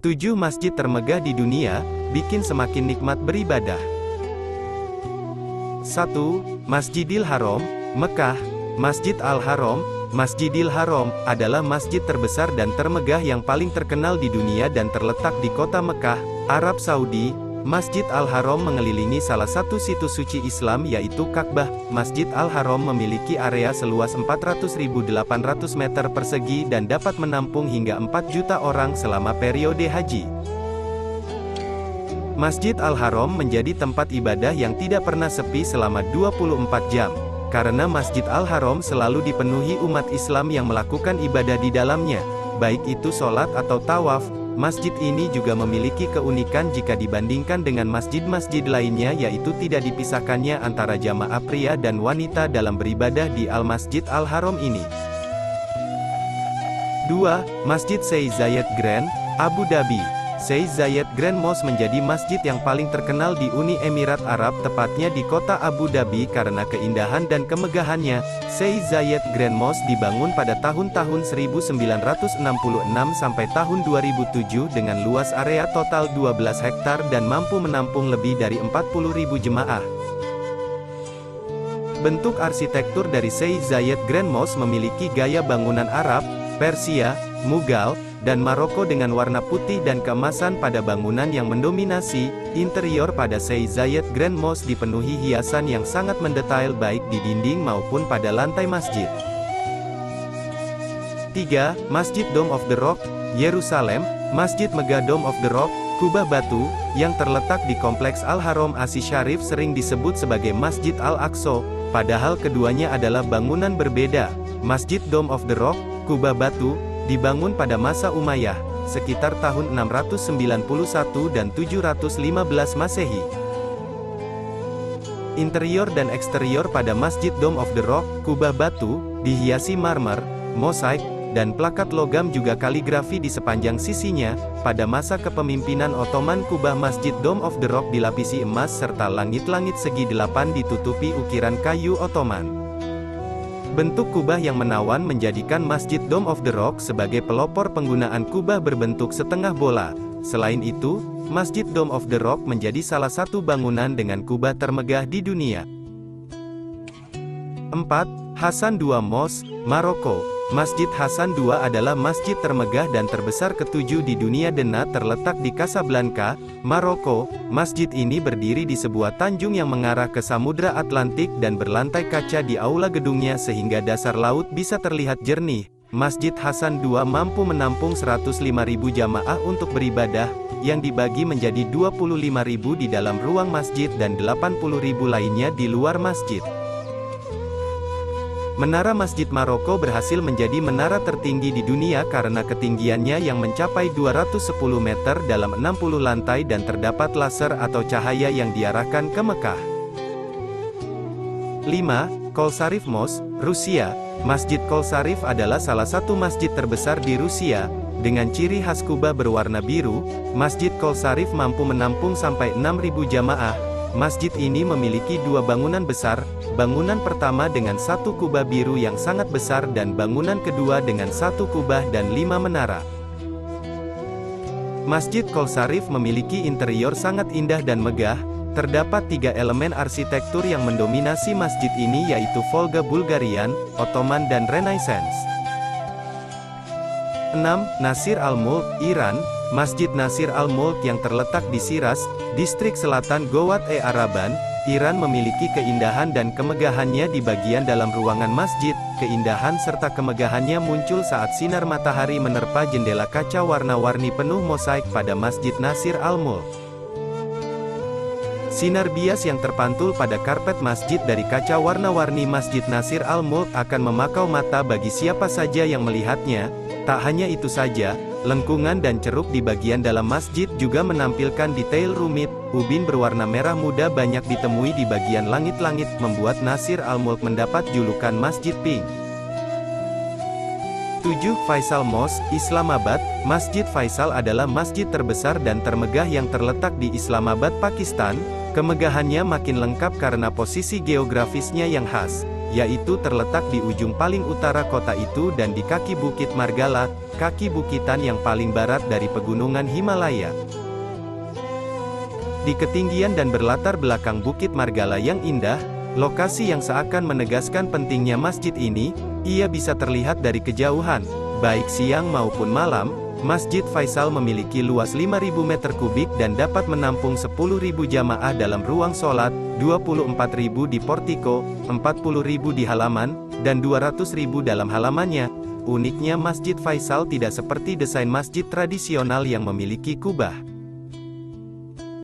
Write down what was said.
7 masjid termegah di dunia, bikin semakin nikmat beribadah. 1. Masjidil Haram, Mekah. Masjid Al-Haram. Masjidil Haram adalah masjid terbesar dan termegah yang paling terkenal di dunia dan terletak di kota Mekah, Arab Saudi. Masjid Al-Haram mengelilingi salah satu situs suci Islam yaitu Ka'bah. Masjid Al-Haram memiliki area seluas 400.800 meter persegi dan dapat menampung hingga 4 juta orang selama periode haji. Masjid Al-Haram menjadi tempat ibadah yang tidak pernah sepi selama 24 jam. Karena Masjid Al-Haram selalu dipenuhi umat Islam yang melakukan ibadah di dalamnya, baik itu sholat atau tawaf. Masjid ini juga memiliki keunikan jika dibandingkan dengan masjid-masjid lainnya, yaitu tidak dipisahkannya antara jamaah pria dan wanita dalam beribadah di Al-Masjid Al-Haram ini. 2. Masjid Sheikh Zayed Grand, Abu Dhabi. Sheikh Zayed Grand Mosque menjadi masjid yang paling terkenal di Uni Emirat Arab, tepatnya di kota Abu Dhabi karena keindahan dan kemegahannya. Sheikh Zayed Grand Mosque dibangun pada tahun-tahun 1966 sampai tahun 2007 dengan luas area total 12 hektar dan mampu menampung lebih dari 40.000 jemaah. Bentuk arsitektur dari Sheikh Zayed Grand Mosque memiliki gaya bangunan Arab, Persia, Mughal, dan Maroko dengan warna putih dan keemasan pada bangunan yang mendominasi. Interior pada Sheikh Zayed Grand Mosque dipenuhi hiasan yang sangat mendetail baik di dinding maupun pada lantai masjid. 3. Masjid Dome of the Rock, Yerusalem. Masjid megah Dome of the Rock, kubah batu, yang terletak di kompleks Al-Haram Asy-Syarif sering disebut sebagai Masjid Al-Aqsa, padahal keduanya adalah bangunan berbeda. Masjid Dome of the Rock, kubah batu, dibangun pada masa Umayyah, sekitar tahun 691 dan 715 Masehi. Interior dan eksterior pada Masjid Dome of the Rock, kubah batu, dihiasi marmer, mosaik, dan plakat logam juga kaligrafi di sepanjang sisinya. Pada masa kepemimpinan Ottoman, kubah Masjid Dome of the Rock dilapisi emas serta langit-langit segi 8 ditutupi ukiran kayu Ottoman. Bentuk kubah yang menawan menjadikan Masjid Dome of the Rock sebagai pelopor penggunaan kubah berbentuk setengah bola. Selain itu, Masjid Dome of the Rock menjadi salah satu bangunan dengan kubah termegah di dunia. 4. Hassan II Mosque, Maroko. Masjid Hassan II adalah masjid termegah dan terbesar ketujuh di dunia Dena terletak di Casablanca, Maroko. Masjid ini berdiri di sebuah tanjung yang mengarah ke Samudra Atlantik dan berlantai kaca di aula gedungnya sehingga dasar laut bisa terlihat jernih. Masjid Hassan II mampu menampung 105.000 jamaah untuk beribadah, yang dibagi menjadi 25.000 di dalam ruang masjid dan 80.000 lainnya di luar masjid. Menara Masjid Maroko berhasil menjadi menara tertinggi di dunia karena ketinggiannya yang mencapai 210 meter dalam 60 lantai dan terdapat laser atau cahaya yang diarahkan ke Mekah. 5. Kolsarif Mosque, Rusia. Masjid Kolsarif adalah salah satu masjid terbesar di Rusia. Dengan ciri khas kubah berwarna biru, Masjid Kolsarif mampu menampung sampai 6.000 jamaah. Masjid ini memiliki dua bangunan besar, bangunan pertama dengan satu kubah biru yang sangat besar dan bangunan kedua dengan satu kubah dan 5 menara. Masjid Kolsarif memiliki interior sangat indah dan megah. Terdapat 3 elemen arsitektur yang mendominasi masjid ini yaitu Volga Bulgarian, Ottoman dan Renaissance. 6. Nasir Al-Mulk, Iran. Masjid Nasir Al-Mulk yang terletak di Shiraz, distrik selatan Gowat-e-Araban, Iran memiliki keindahan dan kemegahannya di bagian dalam ruangan masjid. Keindahan serta kemegahannya muncul saat sinar matahari menerpa jendela kaca warna-warni penuh mosaik pada Masjid Nasir Al-Mulk. Sinar bias yang terpantul pada karpet masjid dari kaca warna-warni Masjid Nasir Al-Mulk akan memakau mata bagi siapa saja yang melihatnya. Tak hanya itu saja, lengkungan dan ceruk di bagian dalam masjid juga menampilkan detail rumit. Ubin berwarna merah muda banyak ditemui di bagian langit-langit, membuat Nasir Al-Mulk mendapat julukan Masjid Pink. 7. Faisal Mosque, Islamabad. Masjid Faisal adalah masjid terbesar dan termegah yang terletak di Islamabad, Pakistan. Kemegahannya makin lengkap karena posisi geografisnya yang khas. yaitu terletak di ujung paling utara kota itu dan di kaki Bukit Margala, kaki bukitan yang paling barat dari pegunungan Himalaya. Di ketinggian dan berlatar belakang Bukit Margala yang indah, lokasi yang seakan menegaskan pentingnya masjid ini, ia bisa terlihat dari kejauhan, baik siang maupun malam. Masjid Faisal memiliki luas 5.000 meter kubik dan dapat menampung 10.000 jamaah dalam ruang sholat, 24.000 di portiko, 40.000 di halaman, dan 200.000 dalam halamannya. Uniknya Masjid Faisal tidak seperti desain masjid tradisional yang memiliki kubah.